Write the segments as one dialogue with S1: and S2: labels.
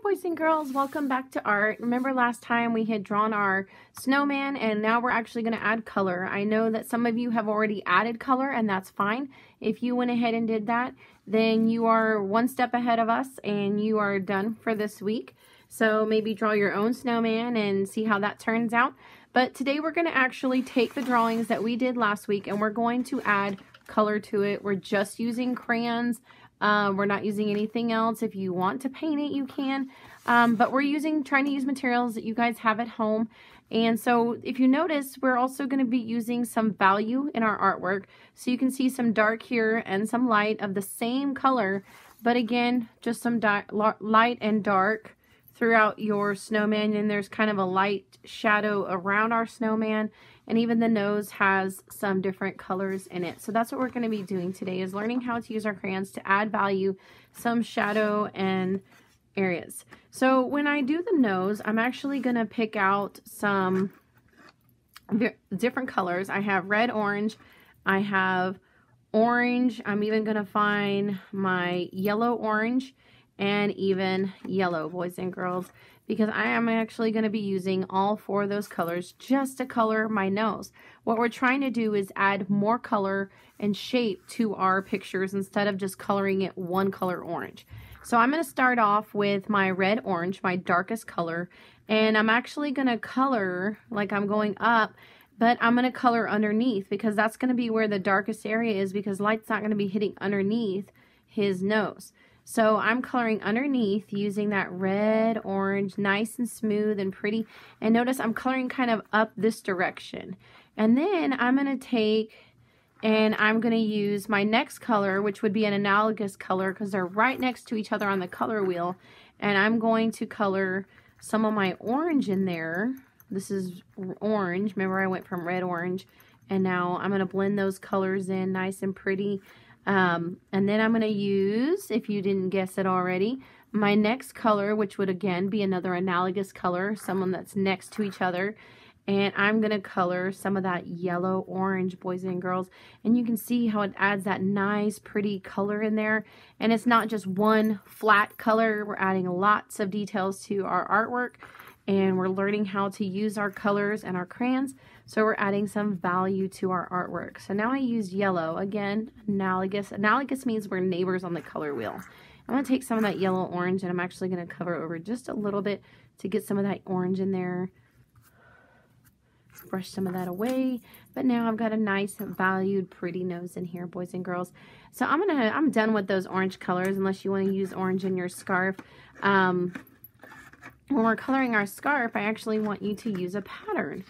S1: boys and girls, welcome back to art. Remember last time we had drawn our snowman and now we're actually going to add color. I know that some of you have already added color and that's fine. If you went ahead and did that, then you are one step ahead of us and you are done for this week. So maybe draw your own snowman and see how that turns out. But today we're going to actually take the drawings that we did last week and we're going to add color to it. We're just using crayons. We're not using anything else. If you want to paint it, you can. But we're trying to use materials that you guys have at home. And so if you notice, we're also going to be using some value in our artwork. So you can see some dark here and some light of the same color. But again, just some light and dark throughout your snowman. And there's kind of a light shadow around our snowman. And even the nose has some different colors in it. So that's what we're going to be doing today, is learning how to use our crayons to add value, some shadow and areas. So when I do the nose, I'm actually going to pick out some different colors. I have red, orange. I have orange. I'm even going to find my yellow, orange, and even yellow, boys and girls, because I am actually going to be using all four of those colors just to color my nose. What we're trying to do is add more color and shape to our pictures instead of just coloring it one color orange. So I'm going to start off with my red orange, my darkest color, and I'm actually going to color like I'm going up, but I'm going to color underneath because that's going to be where the darkest area is, because light's not going to be hitting underneath his nose. So I'm coloring underneath using that red, orange, nice and smooth and pretty. And notice I'm coloring kind of up this direction. And then I'm going to take and I'm going to use my next color, which would be an analogous color because they're right next to each other on the color wheel. And I'm going to color some of my orange in there. This is orange. Remember, I went from red, orange, and now I'm going to blend those colors in nice and pretty. And then I'm going to use, if you didn't guess it already, my next color, which would again be another analogous color, someone that's next to each other. And I'm going to color some of that yellow orange, boys and girls. And you can see how it adds that nice, pretty color in there. And it's not just one flat color. We're adding lots of details to our artwork. And we're learning how to use our colors and our crayons. So we're adding some value to our artwork. So now I use yellow. Again, analogous. Analogous means we're neighbors on the color wheel. I'm going to take some of that yellow orange and I'm actually going to cover over just a little bit to get some of that orange in there. Brush some of that away. But now I've got a nice, valued, pretty nose in here, boys and girls. So I'm done with those orange colors unless you want to use orange in your scarf. When we're coloring our scarf, I actually want you to use a pattern.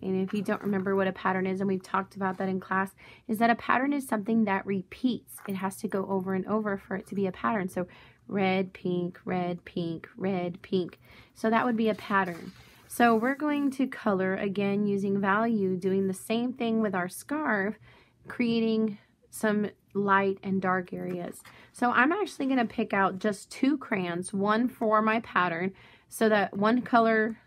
S1: And if you don't remember what a pattern is, and we've talked about that in class, is that a pattern is something that repeats. It has to go over and over for it to be a pattern. So red, pink, red, pink, red, pink. So that would be a pattern. So we're going to color, again, using value, doing the same thing with our scarf, creating some light and dark areas. So I'm actually going to pick out just two crayons, one for my pattern, so that one color,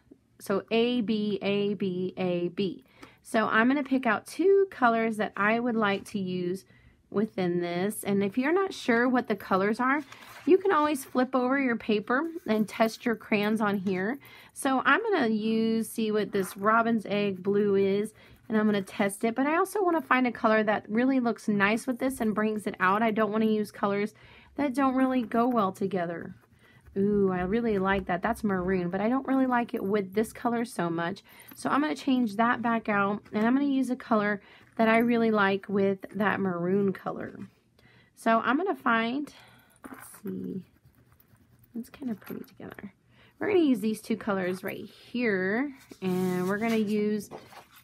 S1: so A, B, A, B, A, B. So I'm going to pick out two colors that I would like to use within this. And if you're not sure what the colors are, you can always flip over your paper and test your crayons on here. So I'm going to see what this robin's egg blue is, and I'm going to test it. But I also want to find a color that really looks nice with this and brings it out. I don't want to use colors that don't really go well together. Ooh, I really like that. That's maroon, but I don't really like it with this color so much. So I'm going to change that back out, and I'm going to use a color that I really like with that maroon color. So I'm going to find, let's see, it's kind of pretty together. We're going to use these two colors right here, and we're going to use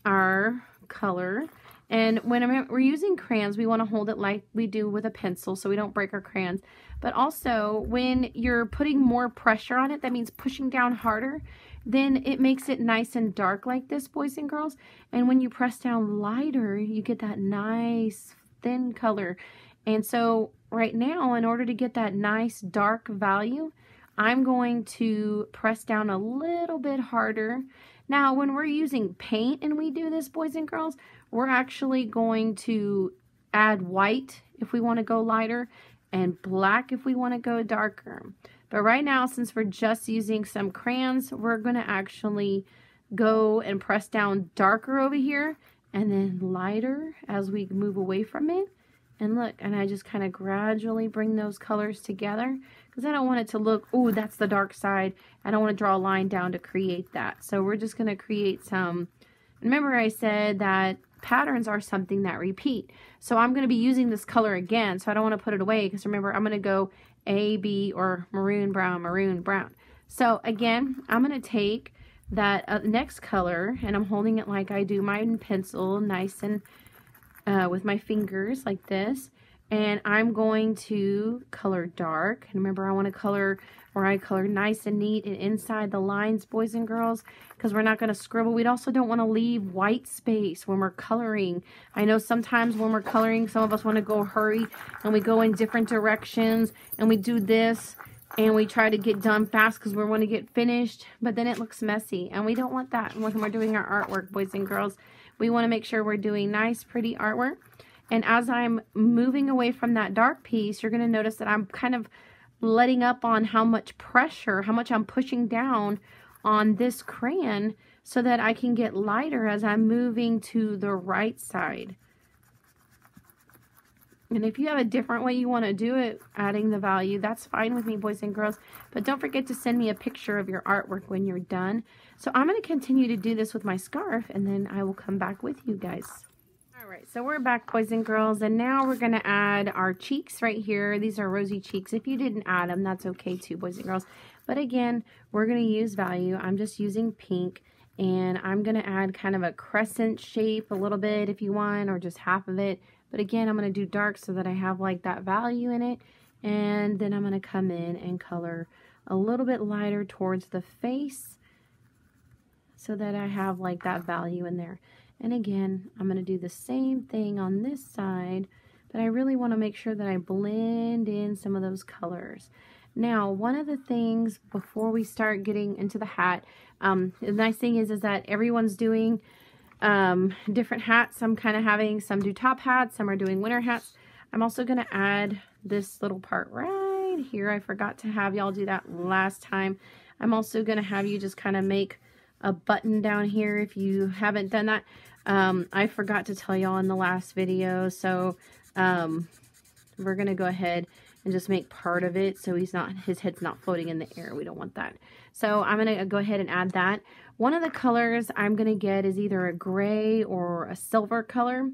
S1: our color. And when we're using crayons, we want to hold it like we do with a pencil so we don't break our crayons. But also, when you're putting more pressure on it, that means pushing down harder, then it makes it nice and dark like this, boys and girls. And when you press down lighter, you get that nice thin color. And so right now, in order to get that nice dark value, I'm going to press down a little bit harder. Now, when we're using paint and we do this, boys and girls, we're actually going to add white if we want to go lighter and black if we want to go darker. But right now, since we're just using some crayons, we're going to actually go and press down darker over here and then lighter as we move away from it. And look, and I just kind of gradually bring those colors together because I don't want it to look, oh, that's the dark side. I don't want to draw a line down to create that. So we're just going to create some, remember I said that patterns are something that repeat. So I'm going to be using this color again, so I don't want to put it away because remember I'm going to go A, B, or maroon, brown, maroon, brown. So again, I'm going to take that next color and I'm holding it like I do my pencil, nice and with my fingers like this, and I'm going to color dark. And remember, I want to color where I color nice and neat and inside the lines, boys and girls, because we're not going to scribble. We also don't want to leave white space when we're coloring. I know sometimes when we're coloring, some of us want to go hurry and we go in different directions and we do this and we try to get done fast because we want to get finished, but then it looks messy and we don't want that when we're doing our artwork, boys and girls. We want to make sure we're doing nice, pretty artwork. And as I'm moving away from that dark piece, you're going to notice that I'm kind of letting up on how much pressure, how much I'm pushing down on this crayon so that I can get lighter as I'm moving to the right side. And if you have a different way you want to do it, adding the value, that's fine with me, boys and girls. But don't forget to send me a picture of your artwork when you're done. So I'm going to continue to do this with my scarf, and then I will come back with you guys. All right, so we're back, boys and girls, and now we're going to add our cheeks right here. These are rosy cheeks. If you didn't add them, that's okay too, boys and girls. But again, we're going to use value. I'm just using pink, and I'm going to add kind of a crescent shape a little bit if you want, or just half of it. But again, I'm going to do dark so that I have like that value in it. And then I'm going to come in and color a little bit lighter towards the face so that I have like that value in there. And again, I'm going to do the same thing on this side, but I really want to make sure that I blend in some of those colors. Now, one of the things before we start getting into the hat, the nice thing is that everyone's doing different hats. I'm kind of having some do top hats, some are doing winter hats. I'm also going to add this little part right here. I forgot to have y'all do that last time. I'm also going to have you just kind of make a button down here if you haven't done that. I forgot to tell y'all in the last video, so we're going to go ahead and just make part of it so his head's not floating in the air. We don't want that. So I'm going to go ahead and add that. One of the colors I'm going to get is either a gray or a silver color.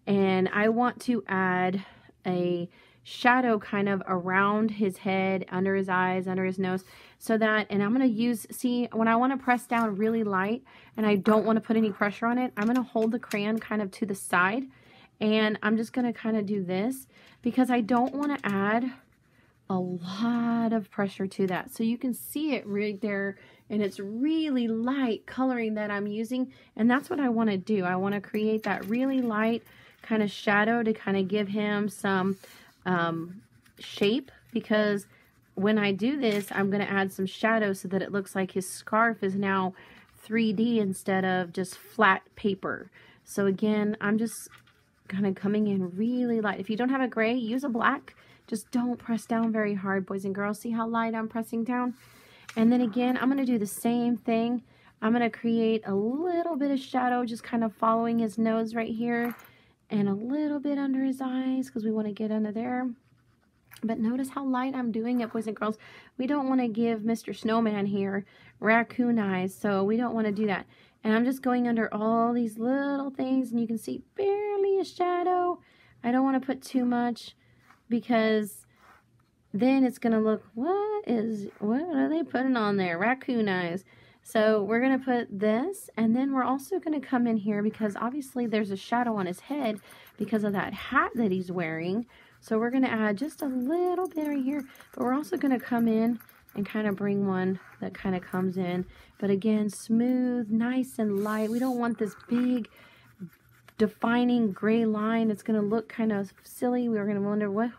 S1: And I want to add a shadow kind of around his head, under his eyes, under his nose. So that, and I'm going to use, see, when I want to press down really light and I don't want to put any pressure on it, I'm going to hold the crayon kind of to the side. And I'm just going to kind of do this because I don't want to add a lot of pressure to that. So you can see it right there, and it's really light coloring that I'm using, and that's what I want to do. I want to create that really light kind of shadow to kind of give him some shape, because when I do this, I'm going to add some shadow so that it looks like his scarf is now 3D instead of just flat paper. So again, I'm just kind of coming in really light. If you don't have a gray, use a black. Just don't press down very hard, boys and girls. See how light I'm pressing down? And then again, I'm going to do the same thing. I'm going to create a little bit of shadow, just kind of following his nose right here, and a little bit under his eyes because we want to get under there. But notice how light I'm doing it, boys and girls. We don't want to give Mr. Snowman here raccoon eyes, so we don't want to do that. And I'm just going under all these little things, and you can see barely a shadow. I don't want to put too much, because then it's going to look, what are they putting on there? Raccoon eyes. So we're going to put this, and then we're also going to come in here because obviously there's a shadow on his head because of that hat that he's wearing. So we're going to add just a little bit right here, but we're also going to come in and kind of bring one that kind of comes in. But again, smooth, nice and light. We don't want this big defining gray line. It's going to look kind of silly. We're going to wonder what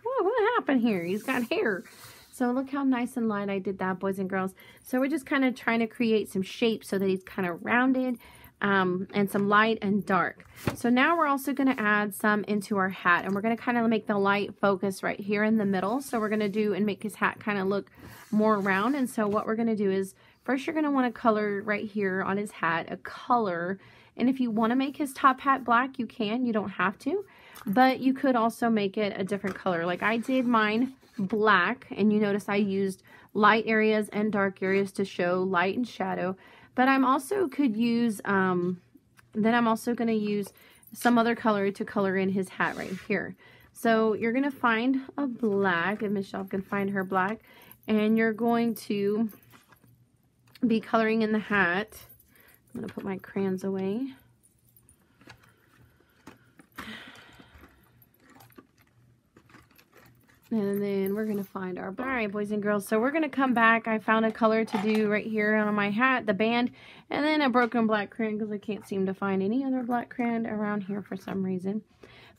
S1: happened here. He's got hair. So look how nice and light I did that, boys and girls. So we're just kind of trying to create some shape so that he's kind of rounded. and some light and dark. So now we're also going to add some into our hat, and we're going to kind of make the light focus right here in the middle. So we're going to do and make his hat kind of look more round. And so what we're going to do is first you're going to want to color right here on his hat a color. And if you want to make his top hat black, you can. You don't have to, but you could also make it a different color. Like I did mine black, and you notice I used light areas and dark areas to show light and shadow. But I'm also could use, then I'm also going to use some other color to color in his hat right here. So you're going to find a black, and Michelle can find her black, and you're going to be coloring in the hat. I'm going to put my crayons away. And then we're going to find our black. All right, boys and girls, so we're going to come back. I found a color to do right here on my hat, the band, and then a broken black crayon because I can't seem to find any other black crayon around here for some reason.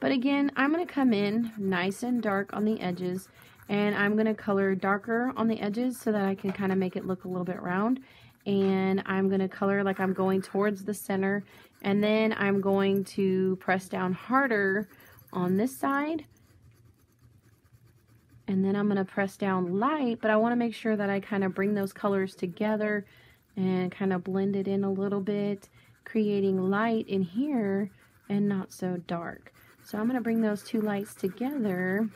S1: But again, I'm going to come in nice and dark on the edges, and I'm going to color darker on the edges so that I can kind of make it look a little bit round. And I'm going to color like I'm going towards the center, and then I'm going to press down harder on this side. And then I'm going to press down light, but I want to make sure that I kind of bring those colors together and kind of blend it in a little bit, creating light in here and not so dark. So I'm going to bring those two lights together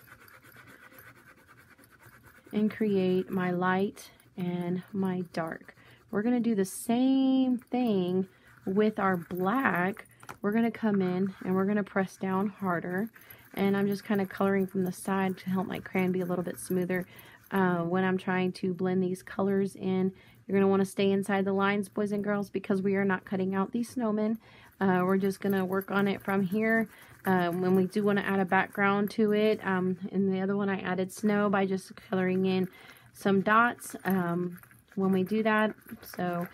S1: and create my light and my dark. We're going to do the same thing with our black. We're going to come in and we're going to press down harder. And I'm just kind of coloring from the side to help my crayon be a little bit smoother when I'm trying to blend these colors in. You're going to want to stay inside the lines, boys and girls, because we are not cutting out these snowmen. We're just going to work on it from here. When we do want to add a background to it, in the other one I added snow by just coloring in some dots when we do that. So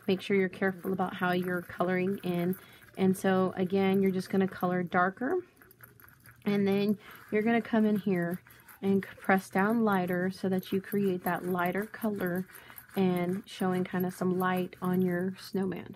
S1: make sure you're careful about how you're coloring in. And so again, you're just going to color darker. And then you're going to come in here and press down lighter so that you create that lighter color and showing kind of some light on your snowman.